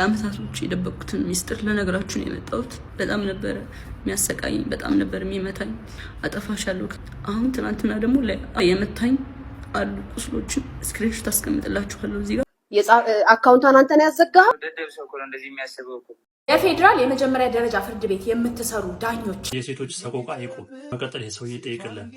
አመታቶች የደበቁትን ሚስጥር ለነገራችሁ ነው የመጣሁት። በጣም ነበር የሚያሰቃየኝ፣ በጣም ነበር የሚመታኝ። አጠፋሻለሁ። አሁን ትናንትና ደግሞ የመታኝ አሉ ቁስሎችን ስክሪንሾት አስቀምጥላችኋለሁ እዚህ ጋር። አካውንቷን አንተ ነው ያዘጋኸው? ደደብ ሰው እኮ ነው እንደዚህ የሚያስበው እኮ። የፌዴራል የመጀመሪያ ደረጃ ፍርድ ቤት የምትሰሩ ዳኞች የሴቶች ሰቆቃ ይቁም። መቀጠል የሰውዬ ይጠይቅልን።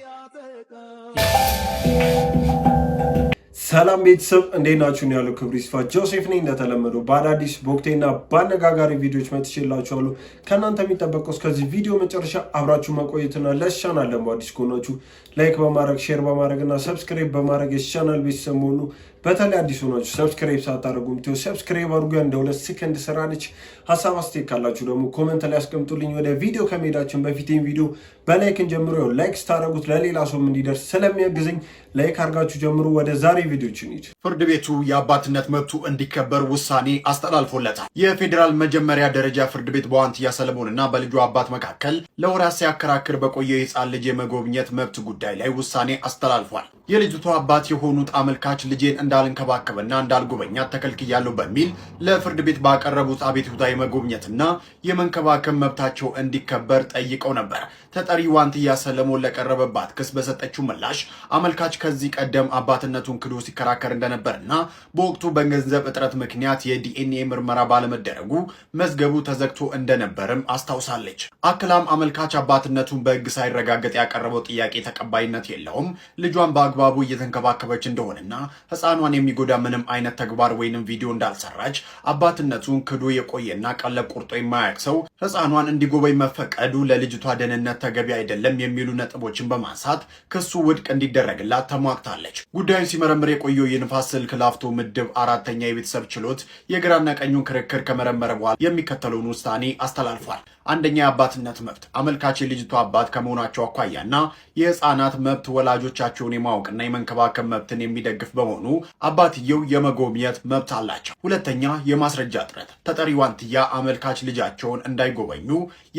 ሰላም ቤተሰብ እንዴት ናችሁ? ነው ያለው ክብሩ ይስፋ ጆሴፍ ነኝ። እንደተለመደው በአዳዲስ በወቅቴና በአነጋጋሪ ቪዲዮዎች መጥቼላችኋለሁ። ከእናንተ የሚጠበቀው እስከዚህ ቪዲዮ መጨረሻ አብራችሁ መቆየትና ለቻናል ደግሞ አዲስ ከሆናችሁ ላይክ በማድረግ ሼር በማድረግና ሰብስክራይብ በማድረግ የቻናል ቤተሰብ መሆኑ፣ በተለይ አዲስ ሆናችሁ ሰብስክራይብ ሳታደርጉ ምትው ሰብስክራይብ አድርጉ። እንደ 2 ሰከንድ ስራ ነች። ሀሳብ አስተያየት ካላችሁ ደግሞ ኮሜንት ላይ አስቀምጡልኝ። ወደ ቪዲዮ ከመሄዳችን በፊት ይሄን ቪዲዮ በላይክ እንጀምሩ። ላይክ ስታደርጉት ለሌላ ሰውም እንዲደርስ ስለሚያግዘኝ ላይክ አድርጋችሁ ጀምሩ። ወደ ዛሬ ቪዲዮችን እንሂድ። ፍርድ ቤቱ የአባትነት መብቱ እንዲከበር ውሳኔ አስተላልፎለታል። የፌዴራል መጀመሪያ ደረጃ ፍርድ ቤት በዋንትያ ሰለሞንና በልጁ አባት መካከል ለወራት ሲያከራክር በቆየው የህፃን ልጅ የመጎብኘት መብት ጉዳይ ላይ ውሳኔ አስተላልፏል። የልጅቷ አባት የሆኑት አመልካች ልጄን እንዳልንከባከብና እንዳልጎበኛት ተከልክያለሁ በሚል ለፍርድ ቤት ባቀረቡት አቤቱታ የመጎብኘትና የመንከባከብ መብታቸው እንዲከበር ጠይቀው ነበር። ተጠሪ ዋንትያ ሰለሞን ለቀረበባት ክስ በሰጠችው ምላሽ አመልካች ከዚህ ቀደም አባትነቱን ክዶ ሲከራከር እንደነበርና በወቅቱ በገንዘብ እጥረት ምክንያት የዲኤንኤ ምርመራ ባለመደረጉ መዝገቡ ተዘግቶ እንደነበርም አስታውሳለች። አክላም አመልካች አባትነቱን በሕግ ሳይረጋገጥ ያቀረበው ጥያቄ ተቀባይነት የለውም፣ ልጇን በአግባቡ እየተንከባከበች እንደሆነና ህፃኗን የሚጎዳ ምንም አይነት ተግባር ወይንም ቪዲዮ እንዳልሰራች፣ አባትነቱን ክዶ የቆየና ቀለብ ቆርጦ የማያውቅ ሰው ህፃኗን እንዲጎበኝ መፈቀዱ ለልጅቷ ደህንነት ተገቢ አይደለም የሚሉ ነጥቦችን በማንሳት ክሱ ውድቅ እንዲደረግላት ተሟግታለች። ጉዳዩን ሲመረምር የቆየው የንፋስ ስልክ ላፍቶ ምድብ 4ኛ የቤተሰብ ችሎት የግራና ቀኙን ክርክር ከመረመረ በኋላ የሚከተለውን ውሳኔ አስተላልፏል። አንደኛ፣ የአባትነት መብት አመልካች የልጅቷ አባት ከመሆናቸው አኳያና የህፃናት መብት ወላጆቻቸውን የማወቅና የመንከባከብ መብትን የሚደግፍ በመሆኑ አባትየው የመጎብኘት መብት አላቸው። ሁለተኛ፣ የማስረጃ እጥረት ተጠሪ ዋንትያ አመልካች ልጃቸውን እንዳይጎበኙ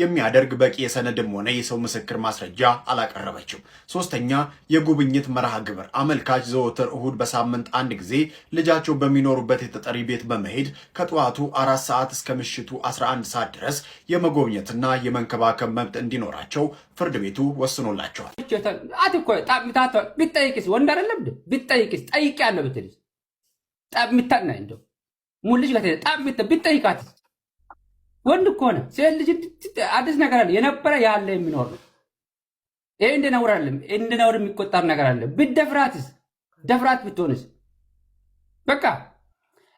የሚያደርግ በቂ የሰነድም ሆነ የሰው ምስክር ማስረጃ አላቀረበችም። ሶስተኛ፣ የጉብኝት መርሃ ግብር አመልካች ዘወትር እሁድ በሳምንት አንድ ጊዜ ልጃቸው በሚኖሩበት የተጠሪ ቤት በመሄድ ከጠዋቱ 4 ሰዓት እስከ ምሽቱ 11 ሰዓት ድረስ የመጎብኘትና የመንከባከብ መብት እንዲኖራቸው ፍርድ ቤቱ ወስኖላቸዋል። አትኮ ጣምታቶ ቢጠይቅስ ወንድ አይደለም ቢጠይቅስ ጠይቂያለሁ ብትልስ ጣምታና እንደው ሙልጅ ጋር ጣምታ ቢጠይቃት ወንድ እኮ ነው። ሴት ልጅ አዲስ ነገር አለ የነበረ ያለ የሚኖር ነው። ይሄ እንደነውር አይደለም፣ እንደነውር የሚቆጠር ነገር አለ። ቢደፍራትስ ደፍራት ብትሆንስ በቃ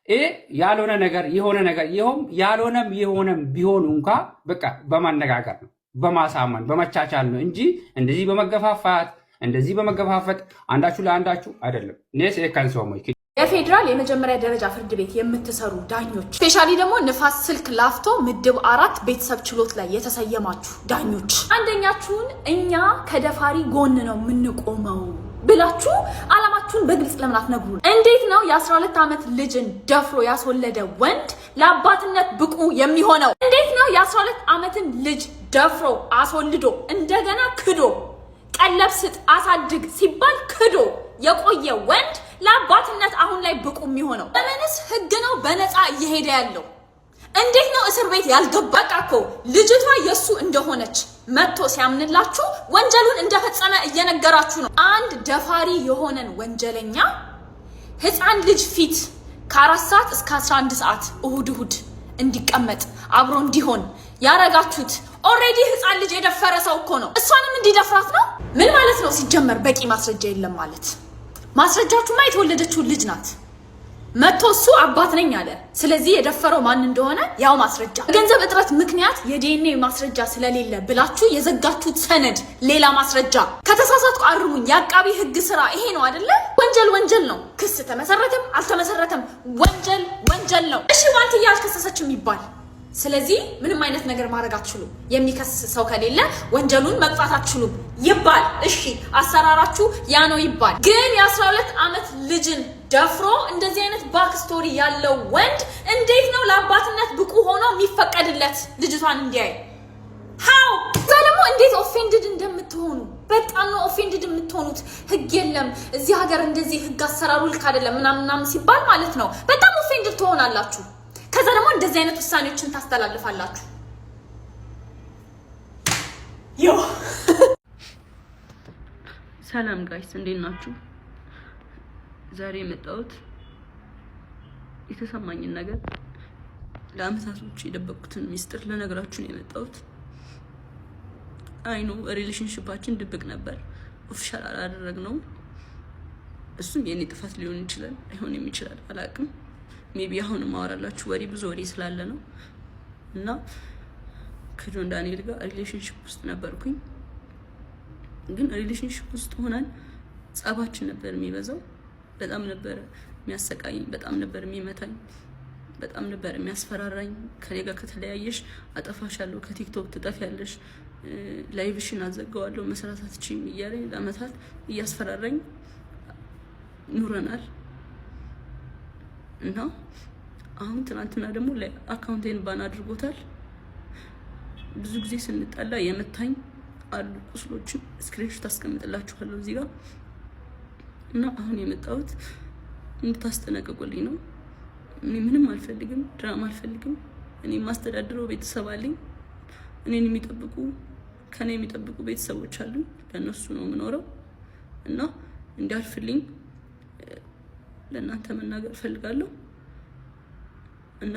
ይሄ ያልሆነ ነገር የሆነ ነገር ይሁን ያልሆነም የሆነም ቢሆን እንኳን በቃ በማነጋገር ነው፣ በማሳመን በመቻቻል ነው እንጂ እንደዚህ በመገፋፋት እንደዚህ በመገፋፈጥ አንዳችሁ ለአንዳችሁ አይደለም። ነስ የካንሶሞ የፌዴራል የመጀመሪያ ደረጃ ፍርድ ቤት የምትሰሩ ዳኞች ስፔሻሊ ደግሞ ንፋስ ስልክ ላፍቶ ምድብ 4 ቤተሰብ ችሎት ላይ የተሰየማችሁ ዳኞች አንደኛችሁን እኛ ከደፋሪ ጎን ነው የምንቆመው ብላችሁ አላማችሁን በግልጽ ለምን አትነግሩን? እንዴት ነው የ12 ዓመት ልጅን ደፍሮ ያስወለደ ወንድ ለአባትነት ብቁ የሚሆነው? እንዴት ነው የ12 ዓመትን ልጅ ደፍሮ አስወልዶ እንደገና ክዶ ቀለብ ስጥ አሳድግ ሲባል ክዶ የቆየ ወንድ ለአባትነት አሁን ላይ ብቁ የሚሆነው? በምንስ ህግ ነው በነፃ እየሄደ ያለው? እንዴት ነው እስር ቤት ያልገባ? በቃ እኮ ልጅቷ የሱ እንደሆነች መጥቶ ሲያምንላችሁ ወንጀሉን እንደፈጸመ እየነገራችሁ ነው። አንድ ደፋሪ የሆነን ወንጀለኛ ህፃን ልጅ ፊት ከ4 ሰዓት እስከ 11 ሰዓት እሁድ እንዲቀመጥ አብሮ እንዲሆን ያረጋችሁት ኦሬዲ ህፃን ልጅ የደፈረ ሰው እኮ ነው። እሷንም እንዲደፍራት ነው። ምን ማለት ነው? ሲጀመር በቂ ማስረጃ የለም ማለት። ማስረጃችሁማ የተወለደችው ልጅ ናት። መጥቶ እሱ አባት ነኝ አለ። ስለዚህ የደፈረው ማን እንደሆነ ያው ማስረጃ። በገንዘብ እጥረት ምክንያት የዲኤንኤ ማስረጃ ስለሌለ ብላችሁ የዘጋችሁት ሰነድ ሌላ ማስረጃ። ከተሳሳትኩ አርሙኝ። የአቃቢ ህግ ስራ ይሄ ነው አይደለ? ወንጀል ነው። ክስ ተመሰረተም አልተመሰረተም ወንጀል ነው። እሺ ዋንትያ አልከሰሰችም ይባል። ስለዚህ ምንም አይነት ነገር ማድረግ አትችሉም። የሚከስ ሰው ከሌለ ወንጀሉን መቅጣት አትችሉም ይባል። እሺ አሰራራችሁ ያ ነው ይባል። ግን የ12 ዓመት ልጅን ደፍሮ እንደዚህ አይነት ባክ ስቶሪ ያለው ወንድ እንዴት ነው ለአባትነት ብቁ ሆኖ የሚፈቀድለት ልጅቷን እንዲያይ? ሃው ደግሞ እንዴት ኦፌንድድ እንደምትሆኑ በጣም ነው ኦፌንድድ የምትሆኑት። ህግ የለም እዚህ ሀገር እንደዚህ ህግ አሰራሩ ልክ አይደለም ምናምን ሲባል ማለት ነው በጣም ኦፌንድድ ትሆናላችሁ። ከዛ ከዛ ደግሞ እንደዚህ አይነት ውሳኔዎችን ታስተላልፋላችሁ። ዮ ሰላም ጋይስ እንዴት ናችሁ? ዛሬ የመጣሁት የተሰማኝን ነገር ለአመታቶች የደበቁትን ሚስጥር ለነገራችሁ ነው የመጣሁት። አይኑ ሪሌሽንሺፓችን ድብቅ ነበር፣ ኦፊሻል አላደረግነውም። እሱም የኔ ጥፋት ሊሆን ይችላል አይሆንም ይችላል አላውቅም። ሜቢ አሁን ማወራላችሁ ወሬ ብዙ ወሬ ስላለ ነው። እና ከጆን ዳንኤል ጋር ሪሌሽንሺፕ ውስጥ ነበርኩኝ። ግን ሪሌሽንሺፕ ውስጥ ሆነን ጸባችን ነበር የሚበዛው። በጣም ነበር የሚያሰቃየኝ፣ በጣም ነበር የሚመታኝ፣ በጣም ነበር የሚያስፈራራኝ። ከኔ ጋር ከተለያየሽ አጠፋሻለሁ፣ ከቲክቶክ ትጠፊያለሽ፣ ላይቭሽን አዘጋዋለሁ፣ መስራት አትችይም እያለኝ ለአመታት እያስፈራራኝ ኑረናል። እና አሁን ትናንትና ደግሞ አካውንቴን ባን አድርጎታል። ብዙ ጊዜ ስንጣላ የመታኝ አሉ ቁስሎችን ስክሪንሾት አስቀምጥላችኋለሁ እዚህ ጋር። እና አሁን የመጣሁት እንድታስጠነቅቁልኝ ነው። እኔ ምንም አልፈልግም፣ ድራማ አልፈልግም። እኔ ማስተዳድረው ቤተሰብ አለኝ፣ እኔን የሚጠብቁ ከኔ የሚጠብቁ ቤተሰቦች አሉ። ለነሱ ነው የምኖረው። እና እንዲያልፍልኝ ለእናንተ መናገር ፈልጋለሁ። እና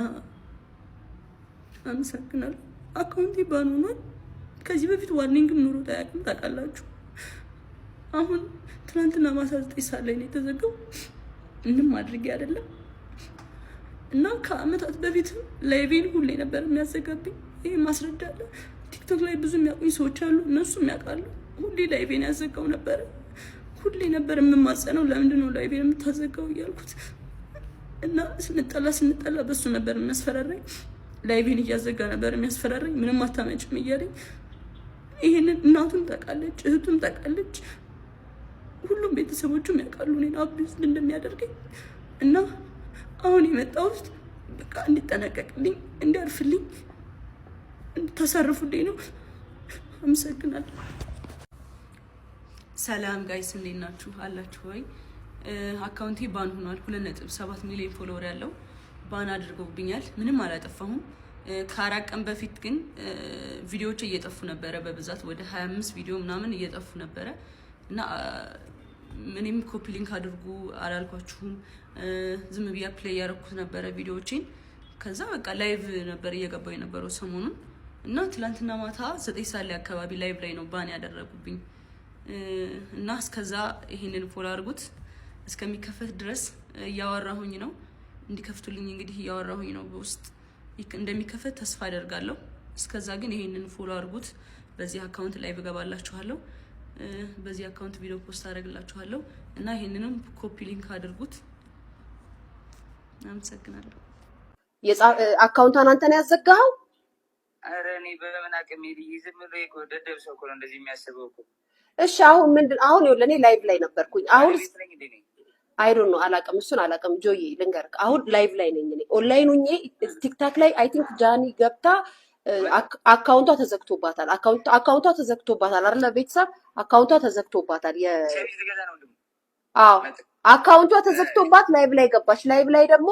አመሰግናለሁ። አካውንቴ ባን ሆኗል። ከዚህ በፊት ዋርኒንግም ኑሮ ታያቅም ታውቃላችሁ። አሁን ትናንትና ማታ 9 ሰዓት ላይ ነው የተዘጋው። ምንም አድርጌ አይደለም። እና ከአመታት በፊት ላይቬን ሁሌ ነበር የሚያዘጋብኝ። ይሄ ማስረዳ አለ። ቲክቶክ ላይ ብዙ የሚያውቁኝ ሰዎች አሉ፣ እነሱም ያውቃሉ። ሁሌ ላይቬን ያዘጋው ነበር። ሁሌ ነበር የምማጸነው፣ ለምንድን ነው ላይቬን የምታዘጋው እያልኩት። እና ስንጠላ በሱ ነበር የሚያስፈራራኝ። ላይቬን እያዘጋ ነበር የሚያስፈራራኝ። ምንም አታመጭም እያለኝ። ይሄንን እናቱም ታውቃለች፣ እህቱም ታውቃለች፣ ሁሉም ቤተሰቦቹም ያውቃሉ እኔን አቢዩዝ እንደሚያደርገኝ። እና አሁን የመጣሁት በቃ እንዲጠነቀቅልኝ፣ እንዲያርፍልኝ፣ እንድታሳርፉልኝ ነው። አመሰግናለሁ። ሰላም ጋይስ እንዴት ናችሁ? አላችሁ ወይ? አካውንቴ ባን ሆኗል። 2.7 ሚሊዮን ፎሎወር ያለው ባን አድርገውብኛል። ምንም አላጠፋሁም። ከ4 ቀን በፊት ግን ቪዲዮዎች እየጠፉ ነበረ በብዛት ወደ 25 ቪዲዮ ምናምን እየጠፉ ነበረ። እና ምንም ኮፒ ሊንክ አድርጉ አላልኳችሁም። ዝም ብያ ፕሌይ ያደረኩት ነበረ ቪዲዮዎችን። ከዛ በቃ ላይቭ ነበር እየገባው የነበረው ሰሞኑን። እና ትላንትና ማታ 9 ሰዓት ላይ አካባቢ ላይቭ ላይ ነው ባን ያደረጉብኝ። እና እስከዛ ይሄንን ፎሎ አድርጉት። እስከሚከፈት ድረስ እያወራሁኝ ነው። እንዲከፍቱልኝ እንግዲህ እያወራሁኝ ነው። በውስጥ እንደሚከፈት ተስፋ አደርጋለሁ። እስከዛ ግን ይሄንን ፎሎ አድርጉት። በዚህ አካውንት ላይ ብገባላችኋለሁ። በዚህ አካውንት ቪዲዮ ፖስት አደርግላችኋለሁ። እና ይሄንንም ኮፒ ሊንክ አድርጉት። አመሰግናለሁ። አካውንቷን አንተ ነው ያዘጋኸው? ኧረ እኔ በምን አቅም ዝም ብሎ እኮ ደደብ ሰው እኮ ነው እንደዚህ የሚያስበው እኮ። እሺ አሁን ምንድን አሁን ይኸውልህ እኔ ላይቭ ላይ ነበርኩኝ። አሁን አይ ዶንት ኖ አላውቅም፣ እሱን አላውቅም። ጆዬ ልንገርህ፣ አሁን ላይቭ ላይ ነኝ እኔ ኦንላይን ሆኜ ቲክታክ ላይ አይ ቲንክ ጃኒ ገብታ አካውንቷ ተዘግቶባታል። አካውንቷ ተዘግቶባታል አይደለ? ቤተሰብ አካውንቷ ተዘግቶባታል። አዎ አካውንቷ ተዘግቶባት ላይቭ ላይ ገባች። ላይቭ ላይ ደግሞ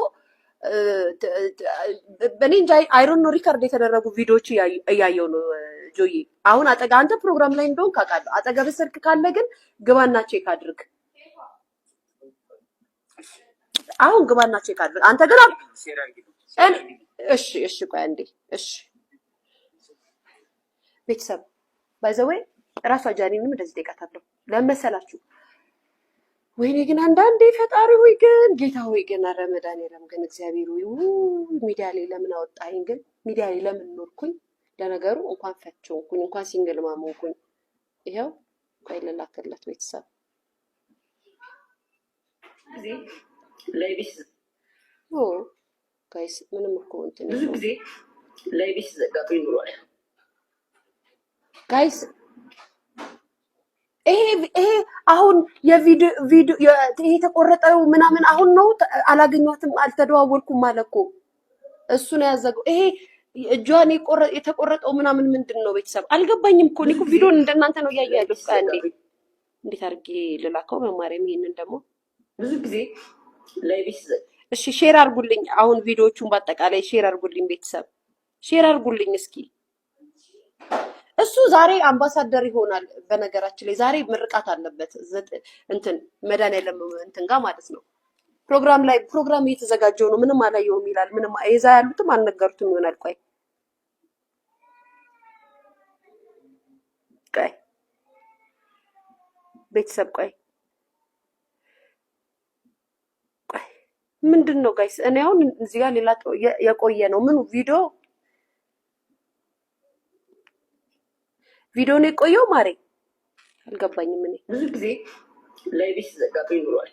እኔ እንጃ አይ ዶንት ኖ ሪከርድ የተደረጉ ቪዲዮዎች እያየሁ ነው ጆዬ። አሁን አንተ ፕሮግራም ላይ እንደሆንክ አውቃለሁ። አጠገብህ ስልክ ካለ ግን ግባና ቼክ አድርግ። አሁን ግባና ቼክ አድርግ። አንተ ግን እሺ ቆይ አንዴ። እሺ ቤተሰብ ባይዘወይ ራሷ ጃኒንም እንደዚህ ጠይቃታለሁ። ለመሰላችሁ ወይኔ ግን አንዳንዴ ፈጣሪ ሆይ ግን ጌታ ሆይ ግን ረመዳን የለም ግን እግዚአብሔር ሆይ ሚዲያ ላይ ለምን አወጣኸኝ? ግን ሚዲያ ላይ ለምን ኖርኩኝ? ለነገሩ እንኳን ፈቸውኩኝ እንኳን ሲንግል ማሞኩኝ። ይሄው ቆይ ልላክለት ቤተሰብ ላይቪስ ጋይስ ምንም እኮ እንትን ብዙ ጊዜ ላይቪስ ዘጋቱ ይኖራል ጋይስ። ይሄ አሁን የቪዲዮ ይሄ ተቆረጠው ምናምን አሁን ነው አላገኘኋትም፣ አልተደዋወልኩም ማለት እኮ እሱ ነው ያዘገው። ይሄ እጇን የተቆረጠው ምናምን ምንድን ነው ቤተሰብ አልገባኝም እኮ። እኔ ቪዲዮን እንደናንተ ነው እያየሁ ያለሁት። እንዴት አድርጌ ልላከው በማርያም? ይሄንን ደግሞ ብዙ ጊዜ ላይቪስ እሺ ሼር አድርጉልኝ። አሁን ቪዲዮቹን በአጠቃላይ ሼር አድርጉልኝ። ቤተሰብ ሼር አድርጉልኝ እስኪ። እሱ ዛሬ አምባሳደር ይሆናል። በነገራችን ላይ ዛሬ ምርቃት አለበት እንትን መድኃኒዓለም እንትን ጋር ማለት ነው። ፕሮግራም እየተዘጋጀው ነው። ምንም አላየውም ይላል። ምንም የዛ ያሉትም አልነገሩትም ይሆናል። ቆይ ቤተሰብ ቆይ ምንድን ነው ጋይስ? እኔ አሁን እዚህ ጋር ሌላ የቆየ ነው። ምኑ ቪዲዮ ነው የቆየው? ማሬ አልገባኝም። እኔ ብዙ ጊዜ ላይቭ ዘጋብኝ ብሏል።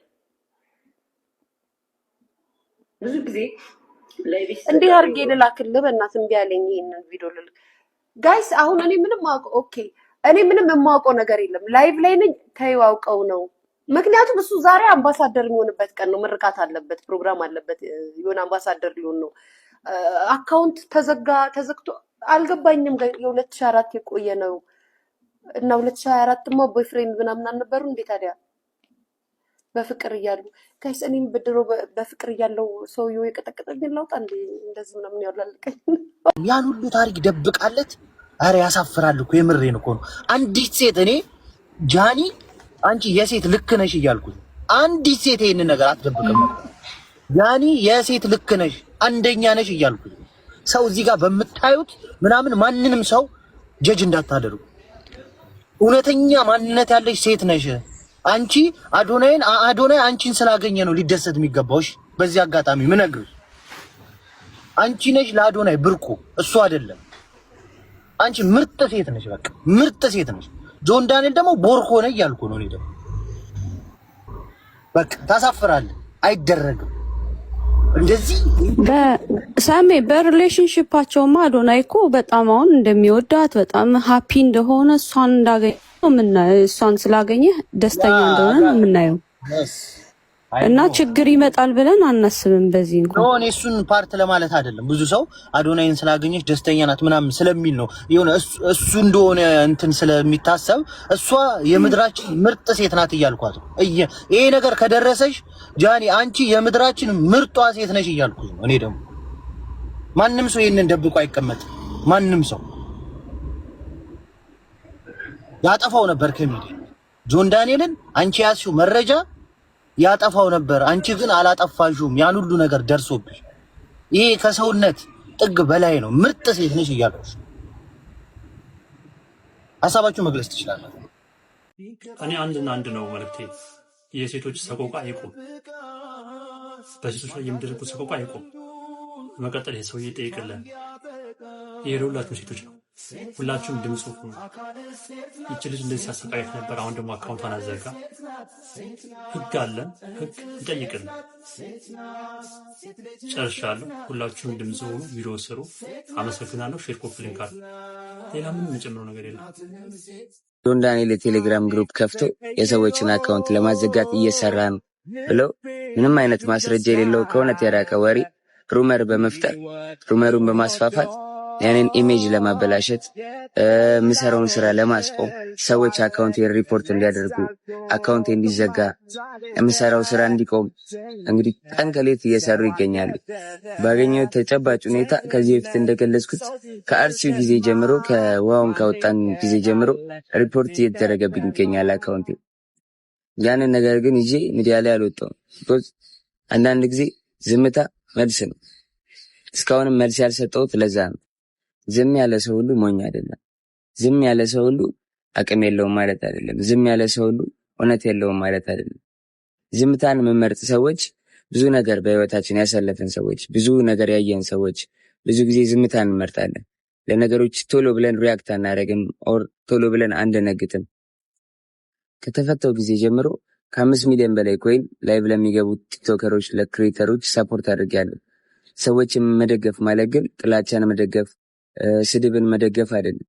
ብዙ ጊዜ ላይቭ እንዴት አድርጌ ልላክልህ? በእናትህ እምቢ አለኝ ይሄንን ቪዲዮ ልልክ። ጋይስ አሁን እኔ ምንም እኔ ምንም የማውቀው ነገር የለም። ላይቭ ላይ ነኝ። ተይው አውቀው ነው። ምክንያቱም እሱ ዛሬ አምባሳደር የሚሆንበት ቀን ነው። ምርቃት አለበት፣ ፕሮግራም አለበት። የሆነ አምባሳደር ሊሆን ነው። አካውንት ተዘግቶ አልገባኝም። የ2004 የቆየ ነው እና 2024ማ ቦይፍሬንድ ምናምን አልነበሩ እንዴ ታዲያ? በፍቅር እያሉ ጋይስ እኔም ብድሮ በፍቅር እያለው ሰውዬው የቀጠቀጠኝ ላውጣ እንዴ? እንደዚህ ምናምን ያውላልቀኝ ያን ሁሉ ታሪክ ደብቃለት። አረ ያሳፍራል እኮ የምሬን እኮ ነው። አንዲት ሴት እኔ ጃኒ አንቺ የሴት ልክ ነሽ እያልኩኝ አንዲት ሴት ይሄንን ነገር አትደብቅም። ጃኒ የሴት ልክ ነሽ አንደኛ ነሽ እያልኩኝ ሰው እዚህ ጋር በምታዩት ምናምን ማንንም ሰው ጀጅ እንዳታደርጉ። እውነተኛ ማንነት ያለሽ ሴት ነሽ አንቺ። አዶናይ አንቺን ስላገኘ ነው ሊደሰት የሚገባውሽ። በዚህ አጋጣሚ ምነግርሽ አንቺ ነሽ ለአዶናይ ብርቁ፣ እሱ አይደለም። አንቺ ምርጥ ሴት ነሽ፣ በቃ ምርጥ ሴት ነሽ። ጆን ዳንኤል ደግሞ ቦርኮ ነው እያልኩ ነው። እኔ ደግሞ በቃ ታሳፍራለህ። አይደረግም እንደዚህ በሳሜ በሪሌሽንሺፓቸውማ አዶናይ እኮ በጣም አሁን እንደሚወዳት በጣም ሃፒ እንደሆነ እሷን እንዳገኘ እሷን ስላገኘ ደስተኛ እንደሆነ ነው የምናየው። እና ችግር ይመጣል ብለን አናስብም። በዚህ እንኳን እሱን ፓርት ለማለት አይደለም። ብዙ ሰው አዶናይን ስላገኘች ደስተኛ ናት ምናምን ስለሚል ነው የሆነ እሱ እንደሆነ እንትን ስለሚታሰብ እሷ የምድራችን ምርጥ ሴት ናት እያልኳት ነው። ይሄ ነገር ከደረሰሽ ጃኒ አንቺ የምድራችን ምርጧ ሴት ነሽ እያልኩት ነው። እኔ ደግሞ ማንም ሰው ይሄንን ደብቆ አይቀመጥም። ማንም ሰው ያጠፋው ነበር ከሚዲያ ጆን ዳንኤልን አንቺ ያዝሽው መረጃ ያጠፋው ነበር። አንቺ ግን አላጠፋሽውም። ያን ሁሉ ነገር ደርሶብሽ ይሄ ከሰውነት ጥግ በላይ ነው። ምርጥ ሴት ነሽ እያልኩሽ ሀሳባችሁ መግለጽ ትችላላችሁ። እኔ አንድ ነው መልእክቴ። የሴቶች ሰቆቃ አይቁም። በሴቶች ላይ የሚደረጉት ሰቆቃ አይቁም። መቀጠል ይሄ ሰውዬ ይጠይቅልን። ይሄ ሁላችሁም ሴቶች ነው። ሁላችሁም ድምጽ ሁኑ። ይቺ ልጅ እንደዚህ ሲያሰቃየት ነበር። አሁን ደግሞ አካውንቷን አዘጋ። ህግ አለን፣ ህግ ይጠይቅልን። ጨርሻለሁ። ሁላችሁም ድምጽ ሁኑ፣ ቪዲዮ ስሩ። አመሰግናለሁ። ሼር ኮፒ ሊንክ አለ። ሌላ ምንም የምጨምረው ነገር የለም። ጆን ዳንኤል የቴሌግራም ግሩፕ ከፍቶ የሰዎችን አካውንት ለማዘጋት እየሰራ ነው ብለው ምንም አይነት ማስረጃ የሌለው ከእውነት የራቀ ወሬ ሩመር በመፍጠር ሩመሩን በማስፋፋት ያንን ኢሜጅ ለማበላሸት የምሰራውን ስራ ለማስቆም ሰዎች አካውንት ሪፖርት እንዲያደርጉ አካውንት እንዲዘጋ የምሰራው ስራ እንዲቆም እንግዲህ ቀን ከሌት እየሰሩ ይገኛሉ። ባገኘው ተጨባጭ ሁኔታ ከዚህ በፊት እንደገለጽኩት ከአርሲው ጊዜ ጀምሮ ከዋውን ካወጣን ጊዜ ጀምሮ ሪፖርት እየተደረገብኝ ይገኛል አካውንቴ። ያንን ነገር ግን ይዤ ሚዲያ ላይ አልወጣሁም። አንዳንድ ጊዜ ዝምታ መልስ ነው። እስካሁንም መልስ ያልሰጠሁት ለዛ ነው። ዝም ያለ ሰው ሁሉ ሞኝ አይደለም። ዝም ያለ ሰው ሁሉ አቅም የለውም ማለት አይደለም። ዝም ያለ ሰው ሁሉ እውነት የለውም ማለት አይደለም። ዝምታን የምመርጥ ሰዎች፣ ብዙ ነገር በህይወታችን ያሳለፈን ሰዎች፣ ብዙ ነገር ያየን ሰዎች ብዙ ጊዜ ዝምታን እንመርጣለን። ለነገሮች ቶሎ ብለን ሪያክት አናደርግም፣ ኦር ቶሎ ብለን አንደነግጥም። ከተፈተው ጊዜ ጀምሮ ከ5 ሚሊዮን በላይ ኮይን ላይቭ ለሚገቡ ቲክቶከሮች፣ ለክሬተሮች ሰፖርት አድርጌያለሁ። ሰዎችን መደገፍ ማለት ግን ጥላቻን መደገፍ፣ ስድብን መደገፍ አይደለም።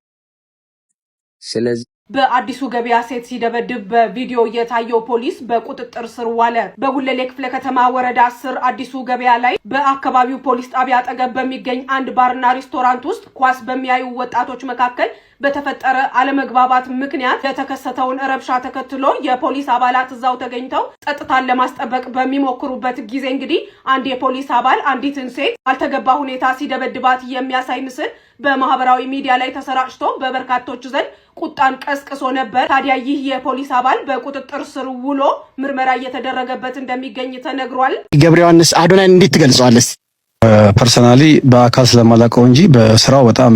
ስለዚህ በአዲሱ ገበያ ሴት ሲደበድብ በቪዲዮ የታየው ፖሊስ በቁጥጥር ስር ዋለ። በጉለሌ ክፍለ ከተማ ወረዳ 10 አዲሱ ገበያ ላይ በአካባቢው ፖሊስ ጣቢያ አጠገብ በሚገኝ አንድ ባርና ሬስቶራንት ውስጥ ኳስ በሚያዩ ወጣቶች መካከል በተፈጠረ አለመግባባት ምክንያት የተከሰተውን ረብሻ ተከትሎ የፖሊስ አባላት እዛው ተገኝተው ጸጥታን ለማስጠበቅ በሚሞክሩበት ጊዜ እንግዲህ አንድ የፖሊስ አባል አንዲትን ሴት ባልተገባ ሁኔታ ሲደበድባት የሚያሳይ ምስል በማህበራዊ ሚዲያ ላይ ተሰራጭቶ በበርካቶች ዘንድ ቁጣን ቀስቅሶ ነበር። ታዲያ ይህ የፖሊስ አባል በቁጥጥር ስር ውሎ ምርመራ እየተደረገበት እንደሚገኝ ተነግሯል። ገብረ ዮሐንስ አዶናይን እንዴት ትገልጸዋለህ? ፐርሰናሊ በአካል ስለማላውቀው እንጂ በስራው በጣም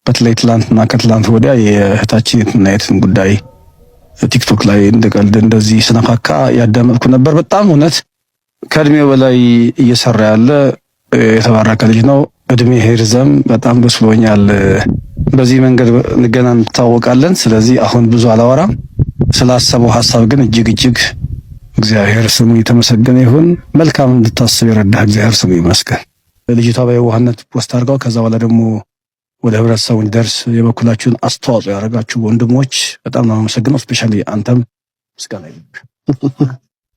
በተለይ ትላንትና ከትላንት ወዲያ የእህታችን የትናየትን ጉዳይ ቲክቶክ ላይ እንደቀልድ እንደዚህ ስነካካ ያዳመጥኩ ነበር። በጣም እውነት ከእድሜው በላይ እየሰራ ያለ የተባረከ ልጅ ነው። እድሜ ሄርዘም በጣም ደስ ብሎኛል። በዚህ መንገድ ገና እንታወቃለን። ስለዚህ አሁን ብዙ አላወራም። ስላሰበው ሐሳብ ግን እጅግ እግዚአብሔር ስሙ የተመሰገነ ይሁን። መልካም እንድታስብ የረዳህ እግዚአብሔር ስሙ ይመስገን። ልጅቷ በየዋህነት ፖስት አድርጋው ከዛ በኋላ ደግሞ ወደ ህብረተሰቡ እንዲደርስ የበኩላችሁን አስተዋጽኦ ያደረጋችሁ ወንድሞች በጣም ነው አመሰግናለሁ። ስፔሻሊ አንተም ምስጋና ይሁን።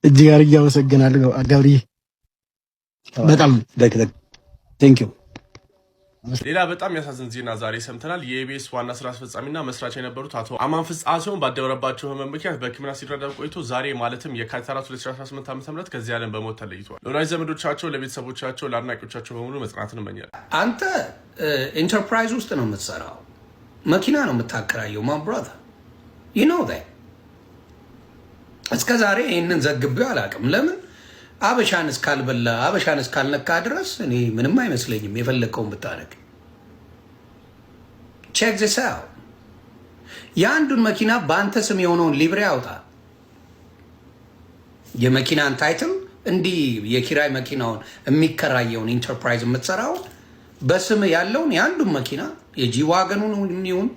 እጅግ አድርጌ አመሰግናለሁ ገብሪ። በጣም ቴንክ ዩ። ሌላ በጣም ያሳዝን ዜና ዛሬ ሰምተናል። የኢቢኤስ ዋና ስራ አስፈጻሚና መስራች የነበሩት አቶ አማን ፍስሐቸውን ባደረባቸው ህመም ምክንያት በሕክምና ሲረዳ ቆይቶ ዛሬ ማለትም የካቲት 4 2018 ዓ.ም ከዚህ ዓለም በሞት ተለይቷል። ለወዳጅ ዘመዶቻቸው፣ ለቤተሰቦቻቸው፣ ለአድናቂዎቻቸው በሙሉ መጽናናትን እመኛለሁ። አንተ ኢንተርፕራይዝ ውስጥ ነው የምትሰራው፣ መኪና ነው የምታከራየው። ማይ ብራዘር ዩ ኖ ዛት። እስከ ዛሬ ይህንን ዘግቤው አላውቅም። ለምን አበሻን እስካልበላ አበሻን እስካልነካ ድረስ እኔ ምንም አይመስለኝም። የፈለከውን ብታረግ ቼክ ዚስ አውት። የአንዱን መኪና በአንተ ስም የሆነውን ሊብሬ አውጣ። የመኪናን ታይትል እንዲህ የኪራይ መኪናውን የሚከራየውን ኢንተርፕራይዝ የምትሰራውን በስም ያለውን የአንዱን መኪና የጂዋገኑን ይሁን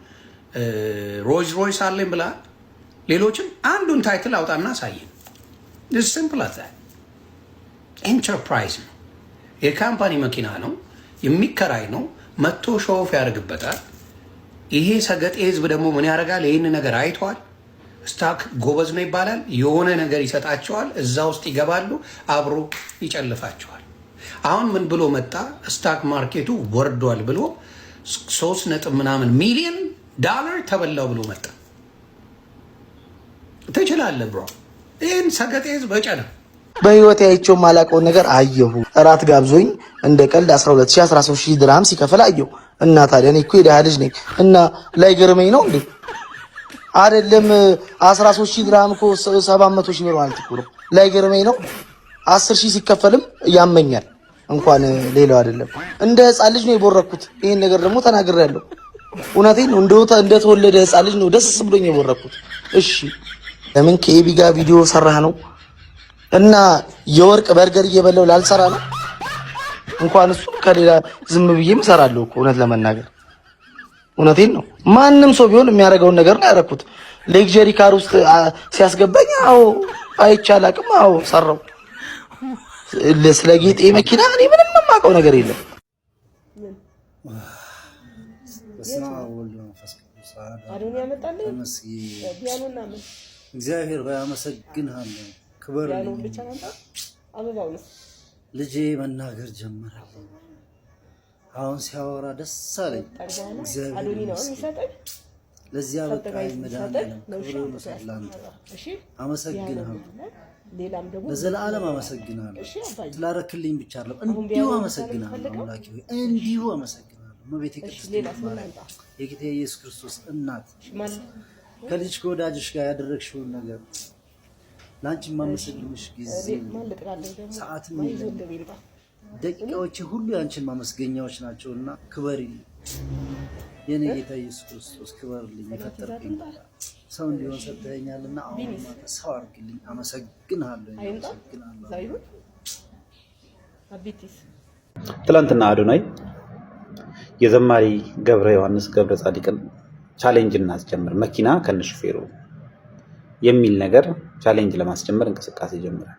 ሮይስ ሮይስ አለኝ ብላ ሌሎችም አንዱን ታይትል አውጣና አሳየን። ሲምፕል አዝ ዛት። ኢንተርፕራይዝ ነው። የካምፓኒ መኪና ነው፣ የሚከራይ ነው። መጥቶ ሾፍ ያደርግበታል። ይሄ ሰገጤ ህዝብ ደግሞ ምን ያደርጋል? ይህን ነገር አይቷል። ስታክ ጎበዝ ነው ይባላል። የሆነ ነገር ይሰጣቸዋል፣ እዛ ውስጥ ይገባሉ፣ አብሮ ይጨልፋቸዋል። አሁን ምን ብሎ መጣ? ስታክ ማርኬቱ ወርዷል ብሎ 3 ሚሊዮን ዶላር ተበላው ብሎ መጣ። ትችላለህ ብሮ። ይህን ሰገጤ ህዝብ በጨለ በህይወት አይቼው ማላውቀውን ነገር አየሁ። እራት ጋብዞኝ እንደ ቀልድ 12000 13000 ድርሃም ሲከፈል አየሁ። እና ታዲያ እኔ እኮ የደሃ ልጅ ነኝ እና ላይ ገርመኝ ነው እንዴ? አይደለም 13000 ድርሃም እኮ 700,000 ብር ማለት እኮ ነው። ላይ ገርመኝ ነው። 10,000 ሲከፈልም ያመኛል። እንኳን ሌላው አይደለም እንደ ህፃን ልጅ ነው የቦረኩት። ይሄን ነገር ደግሞ ተናግሬያለሁ። እውነቴን ነው። እንደተወለደ ህፃን ልጅ ነው ደስ ብሎኝ የቦረኩት። እሺ ለምን ከኤቢ ጋር ቪዲዮ ሰራህ ነው? እና የወርቅ በርገር እየበላው ላልሰራ ነው? እንኳን እሱ ከሌላ ዝም ብዬም እሰራለሁ እኮ እውነት ለመናገር እውነቴን ነው። ማንም ሰው ቢሆን የሚያደርገውን ነገር ነው ያደረኩት። ሌክዠሪ ካር ውስጥ ሲያስገባኝ አዎ አይቻል አቅም አዎ ሰራው። ስለ ጌጤ መኪና እኔ ምንም የማውቀው ነገር የለም። እግዚአብሔር ሆይ አመሰግንሃለሁ። ክብር ልጄ መናገር ጀመረልኝ። አሁን ሲያወራ ደስ አለኝ። እግዚአብሔር ለዚያ በቃኝ መድኃኒዓለም ክብር ለአንተ አመሰግንሃለሁ። ለዘላለም አመሰግናለሁ። ስላረክልኝ ብቻ አይደለም እንዲሁ አመሰግናለሁ። አምላኬ ሆይ እንዲሁ አመሰግናለሁ። እመቤቴ ቅድስት ማርያም የጌታ ኢየሱስ ክርስቶስ እናት ከልጅ ከወዳጅሽ ጋር ያደረግሽውን ነገር ላንቺ ማመሰግንሽ ጊዜ ሰዓትም ደቂቃዎች ሁሉ ያንቺን ማመስገኛዎች ናቸውና ክበሪልኝ የኔ ጌታ ኢየሱስ ክርስቶስ ክበርልኝ። የፈጠርከኝ ሰው እንዲሆን ሰጥተኸኛልና አሁን ሰው አድርግልኝ። አመሰግናለሁ። ትላንትና አዶናይ የዘማሪ ገብረ ዮሐንስ ገብረ ጻድቅን ቻሌንጅ እናስጀምር መኪና ከነሹፌሩ የሚል ነገር ቻሌንጅ ለማስጀመር እንቅስቃሴ ጀምሯል።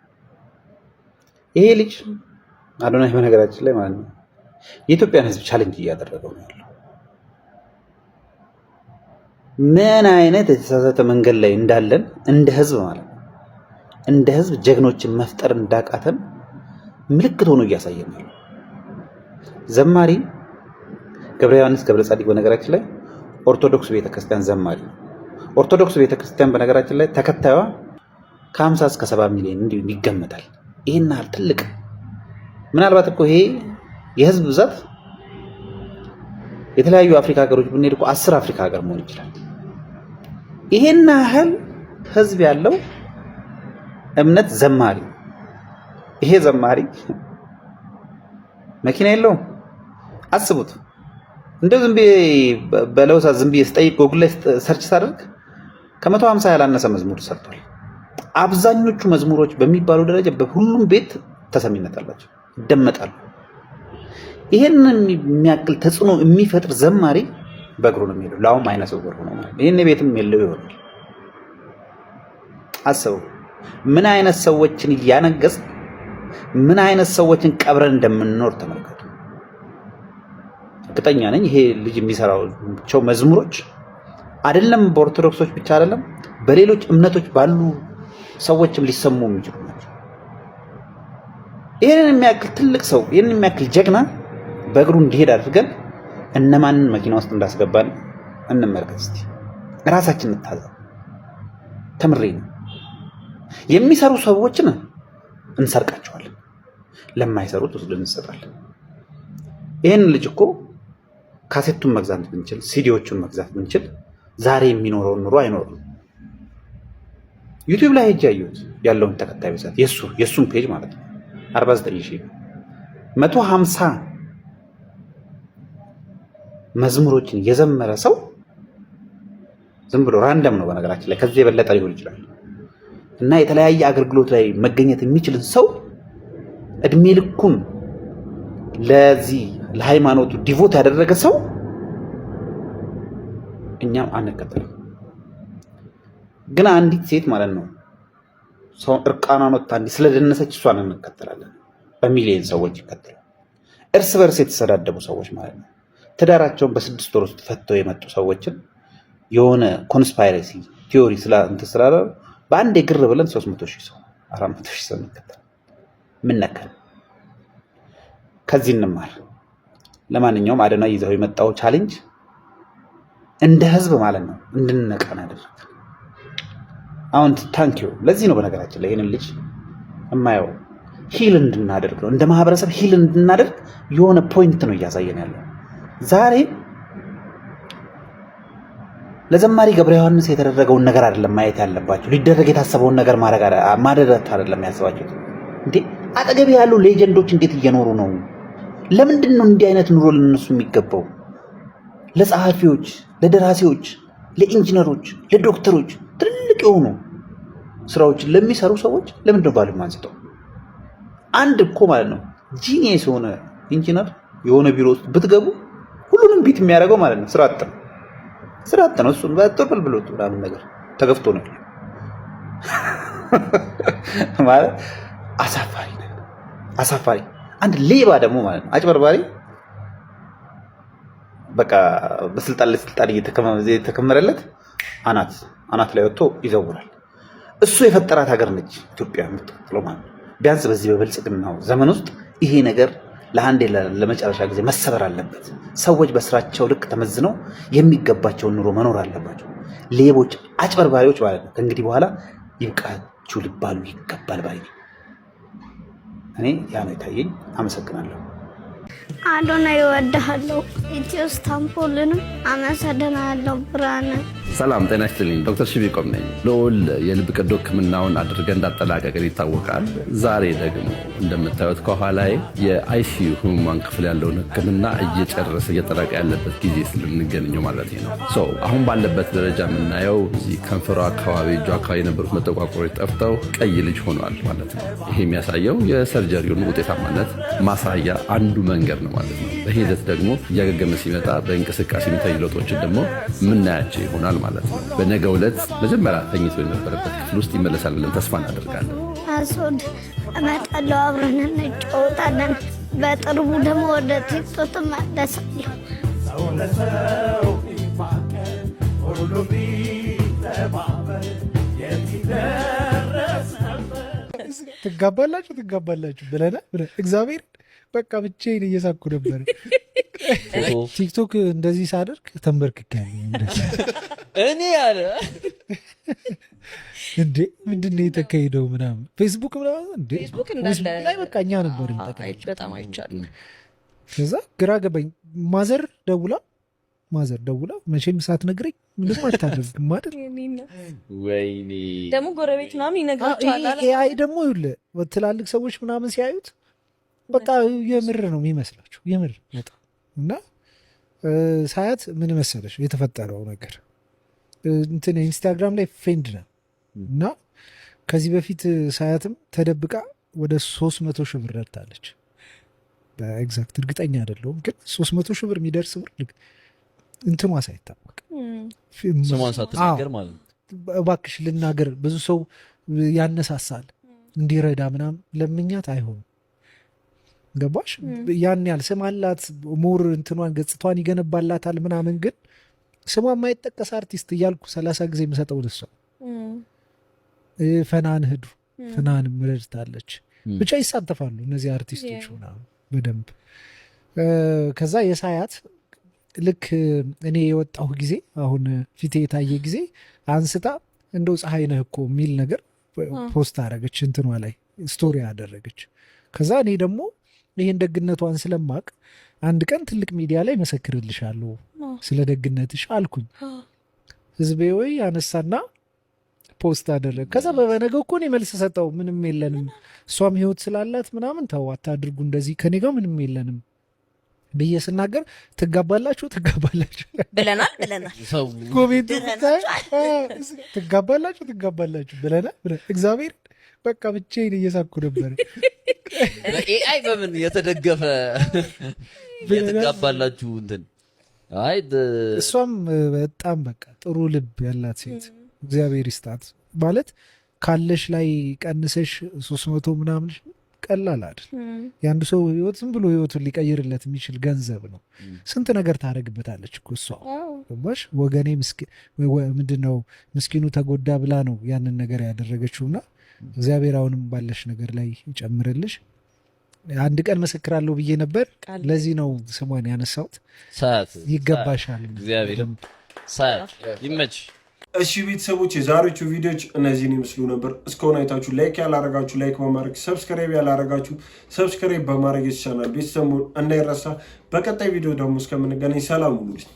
ይሄ ልጅ አዶናይ በነገራችን ላይ ማለት ነው የኢትዮጵያን ሕዝብ ቻሌንጅ እያደረገው ነው ያለው። ምን አይነት የተሳሳተ መንገድ ላይ እንዳለን እንደ ህዝብ ማለት ነው እንደ ህዝብ ጀግኖችን መፍጠር እንዳቃተን ምልክት ሆኖ እያሳየን ነው። ዘማሪ ገብረ ዮሐንስ ገብረ ጻዲቅ በነገራችን ላይ ኦርቶዶክስ ቤተክርስቲያን ዘማሪ ነው። ኦርቶዶክስ ቤተክርስቲያን በነገራችን ላይ ተከታዩዋ ከ50 እስከ 70 ሚሊዮን ይገመታል። ይሄን ያህል ትልቅ ምናልባት እኮ ይሄ የህዝብ ብዛት የተለያዩ አፍሪካ ሀገሮች ብንሄድ እኮ 10 አፍሪካ ሀገር መሆን ይችላል። ይሄን ያህል ህዝብ ያለው እምነት ዘማሪ ይሄ ዘማሪ መኪና የለውም። አስቡት እንደው ዝም ብዬ በለውሳ ዝም ብዬ ስጠይቅ ጎግል ላይ ሰርች ሳደርግ ከ150 ያላነሰ መዝሙር ሰርቷል። አብዛኞቹ መዝሙሮች በሚባለው ደረጃ በሁሉም ቤት ተሰሚነት አላቸው፣ ይደመጣሉ። ይሄንን የሚያክል ተጽዕኖ የሚፈጥር ዘማሪ በእግሩ ነው የሚሄደው፣ ላውም አይነ ስውር ሆኖ ማለት ነው። ይሄን ቤትም የለው ይሆናል። አስቡ ምን አይነት ሰዎችን እያነገስ ምን አይነት ሰዎችን ቀብረን እንደምንኖር ተመልከቱ። እርግጠኛ ነኝ ይሄ ልጅ የሚሰራቸው መዝሙሮች አይደለም በኦርቶዶክሶች ብቻ አይደለም በሌሎች እምነቶች ባሉ ሰዎችም ሊሰሙ የሚችሉ ናቸው። ይሄንን የሚያክል ትልቅ ሰው ይሄንን የሚያክል ጀግና በእግሩ እንዲሄድ አድርገን እነማንን መኪና ውስጥ እንዳስገባን እንመልከት እስቲ። ራሳችን እንታዘብ። ተምሬ ነው የሚሰሩ ሰዎችን እንሰርቃቸዋለን፣ ለማይሰሩት ወስደን እንሰጣለን። ይሄን ልጅ እኮ ካሴቱን መግዛት ብንችል ሲዲዎቹን መግዛት ብንችል ዛሬ የሚኖረው ኑሮ አይኖርም። ዩቲዩብ ላይ ሄጄ አየሁት ያለውን ተከታይ ብዛት የሱን ፔጅ ማለት ነው 49000 150 መዝሙሮችን የዘመረ ሰው ዝም ብሎ ራንደም ነው በነገራችን ላይ ከዚህ የበለጠ ሊሆን ይችላል። እና የተለያየ አገልግሎት ላይ መገኘት የሚችልን ሰው እድሜ ልኩን ለዚህ ለሃይማኖቱ ዲቮት ያደረገ ሰው እኛም አንከተልም። ግን አንዲት ሴት ማለት ነው ሰው እርቃኗን ወጣ እንዲህ ስለደነሰች እሷን እንከተላለን። በሚሊዮን ሰዎች ይከተላል። እርስ በርስ የተሰዳደቡ ሰዎች ማለት ነው ትዳራቸውን በ6 ወር ውስጥ ፈተው የመጡ ሰዎችን የሆነ ኮንስፓይረሲ ቲዮሪ ስላለ በአንድ ግር ብለን 300,000 ሰው 400,000 ሰው እንከተል። ምን ነካል? ከዚህ እንማር። ለማንኛውም አዶናይ ይዘው የመጣው ቻሌንጅ እንደ ህዝብ ማለት ነው እንድንነቃና አደረገ። አሁን ታንኪዩ ለዚህ ነው በነገራችን ላይ ይሄንን ልጅ የማየው ሂል እንድናደርግ ነው እንደ ማህበረሰብ ሂል እንድናደርግ የሆነ ፖይንት ነው እያሳየን ያለው። ዛሬ ለዘማሪ ገብረ ዮሐንስ የተደረገውን ነገር አይደለም ማየት ያለባችሁ፣ ሊደረግ የታሰበውን ነገር ማድረግ አይደለም ያስባችሁት። እንዴ አጠገብ ያሉ ሌጀንዶች እንዴት እየኖሩ ነው? ለምንድን ነው እንዲህ አይነት ኑሮ ለነሱ የሚገባው? ለጸሐፊዎች፣ ለደራሲዎች፣ ለኢንጂነሮች፣ ለዶክተሮች ትልልቅ የሆኑ ስራዎችን ለሚሰሩ ሰዎች ለምንድን ነው ባሉ ማንስተው? አንድ እኮ ማለት ነው ጂኒየስ የሆነ ኢንጂነር የሆነ ቢሮ ውስጥ ብትገቡ ሁሉንም ቢት የሚያደርገው ማለት ነው ስራ አጥ ነው። እሱን በጥቅል ብሎት ምናምን ነገር ተገፍቶ ነው ማለት አሳፋሪ። አንድ ሌባ ደግሞ ማለት ነው አጭበርባሪ በቃ በስልጣን እየተከመረለት አናት ላይ ወጥቶ ይዘውራል። እሱ የፈጠራት ሀገር ነች ኢትዮጵያ የምትቀጥለው ማለት ነው። ቢያንስ በዚህ በብልጽግናው ዘመን ውስጥ ይሄ ነገር ለአንዴ ለመጨረሻ ጊዜ መሰበር አለበት። ሰዎች በስራቸው ልክ ተመዝነው የሚገባቸውን ኑሮ መኖር አለባቸው። ሌቦች፣ አጭበርባሪዎች ማለት ነው ከእንግዲህ በኋላ ይብቃችሁ ሊባሉ ይገባል ባይ እኔ ያ ነው የታየኝ። አመሰግናለሁ። አዶናይ እወድሃለሁ። ኢትዮ ስታንቡልንም አመሰግናለሁ። ብርሃነ ሰላም ጤና ይስጥልኝ። ዶክተር ሽቢቆም ነኝ። ልዑል የልብ ቀዶ ሕክምናውን አድርገን እንዳጠላቀቅን ይታወቃል። ዛሬ ደግሞ እንደምታዩት ከኋላዬ የአይሲዩ ህሙማን ክፍል ያለውን ሕክምና እየጨረሰ እየጠረቀ ያለበት ጊዜ ስለምንገኘው ማለት ነው። አሁን ባለበት ደረጃ የምናየው እዚህ ከንፈሯ አካባቢ እጇ አካባቢ የነበሩት መጠቋቆሮች ጠፍተው ቀይ ልጅ ሆኗል ማለት ነው። ይሄ የሚያሳየው የሰርጀሪውን ውጤታማነት ማሳያ አንዱ መንገድ ነው ማለት ነው። በሂደት ደግሞ እያገገመ ሲመጣ በእንቅስቃሴ የሚታዩ ለውጦችን ደግሞ የምናያቸው ይሆናል ማለት ነው። በነገው ዕለት መጀመሪያ ተኝቶ የነበረበት ክፍል ውስጥ ይመለሳል ብለን ተስፋ እናደርጋለን። አሶድ እመጣለሁ፣ አብረን እንጫወታለን። በቅርቡ ደግሞ ወደ ቲክቶክ እመለሳለሁ። ትጋባላችሁ ብለናል። እግዚአብሔር በቃ ብቻዬን እየሳኩ ነበር። ቲክቶክ እንደዚህ ሳደርግ ተንበርክኬያለሁ። እኔ ያለ እንዴ ምንድን ነው የተካሄደው ምናምን ፌስቡክ ምናምን እንዴ ላይ በቃ እኛ ነበር በጣም አይቻልም። ከዛ ግራ ገባኝ። ማዘር ደውላ መቼም ሳትነግረኝ ምንም አታደርግም ማለት ወይኔ ደግሞ ጎረቤት ምናምን ይነግራቸዋል። ኤአይ ደግሞ ይኸውልህ ትላልቅ ሰዎች ምናምን ሲያዩት በቃ የምር ነው የሚመስላቸው የምር በጣም እና ሳያት ምን መሰለሽ የተፈጠረው ነገር እንትን ኢንስታግራም ላይ ፍሬንድ ነው እና ከዚህ በፊት ሳያትም ተደብቃ ወደ 300 ሺህ ብር ረድታለች። በኤግዛክት እርግጠኛ አይደለሁም ግን 300 ሺህ ብር የሚደርስ ብር እንትኗ ሳይታወቅ ስሟን ሳትናገር ማለት ነው። እባክሽ ልናገር ብዙ ሰው ያነሳሳል እንዲረዳ ምናምን ለምኛት አይሆንም። ገባሽ? ያን ያህል ስም አላት ሞር እንትኗን ገጽቷን ይገነባላታል ምናምን ግን ስሟ የማይጠቀስ አርቲስት እያልኩ 30 ጊዜ የምሰጠው ደሷ ፈናንም ረድታለች። ብቻ ይሳተፋሉ እነዚህ አርቲስቶች ምናምን በደንብ። ከዛ የሳያት ልክ እኔ የወጣሁ ጊዜ አሁን ፊቴ የታየ ጊዜ አንስታ እንደው ፀሐይ ነህ እኮ የሚል ነገር ፖስት አደረገች፣ እንትኗ ላይ ስቶሪ አደረገች። ከዛ እኔ ደግሞ ይህን ደግነቷን ስለማቅ አንድ ቀን ትልቅ ሚዲያ ላይ መሰክርልሻለሁ ስለ ደግነትሽ አልኩኝ። ህዝቤ ወይ አነሳና ፖስት አደረግ። ከዛ በነገው እኮ እኔ መልስ ሰጠው፣ ምንም የለንም እሷም ህይወት ስላላት ምናምን ተው አታድርጉ እንደዚህ ከኔ ጋር ምንም የለንም ብዬ ስናገር ትጋባላችሁ ብለናል ኮሜንቱ ትጋባላችሁ ብለናል። እግዚአብሔር በቃ ብቻዬን እየሳኩ ነበር። በኤአይ በምን የተደገፈ የተጋባላችሁ እንትን አይ እሷም በጣም በቃ ጥሩ ልብ ያላት ሴት እግዚአብሔር ይስጣት። ማለት ካለሽ ላይ ቀንሰሽ 300 ምናምን ቀላል አይደል? የአንድ ሰው ህይወት ዝም ብሎ ህይወቱን ሊቀይርለት የሚችል ገንዘብ ነው። ስንት ነገር ታደርግበታለች እኮ እሷ። ገባሽ? ወገኔ ምንድነው ምስኪኑ ተጎዳ ብላ ነው ያንን ነገር ያደረገችውና እግዚአብሔር አሁንም ባለሽ ነገር ላይ ይጨምርልሽ። አንድ ቀን መሰክራለሁ ብዬ ነበር። ለዚህ ነው ስሟን ያነሳሁት። ይገባሻል። እግዚአብሔር ይመች። እሺ ቤተሰቦች የዛሬዎቹ ቪዲዮዎች እነዚህን ይመስሉ ነበር። እስከሆነ አይታችሁ ላይክ ያላረጋችሁ ላይክ በማድረግ ሰብስክራይብ ያላረጋችሁ ሰብስክራይብ በማድረግ ይቻላል። ቤተሰቡ እንዳይረሳ። በቀጣይ ቪዲዮ ደግሞ እስከምንገናኝ ሰላም ሁኑልኝ።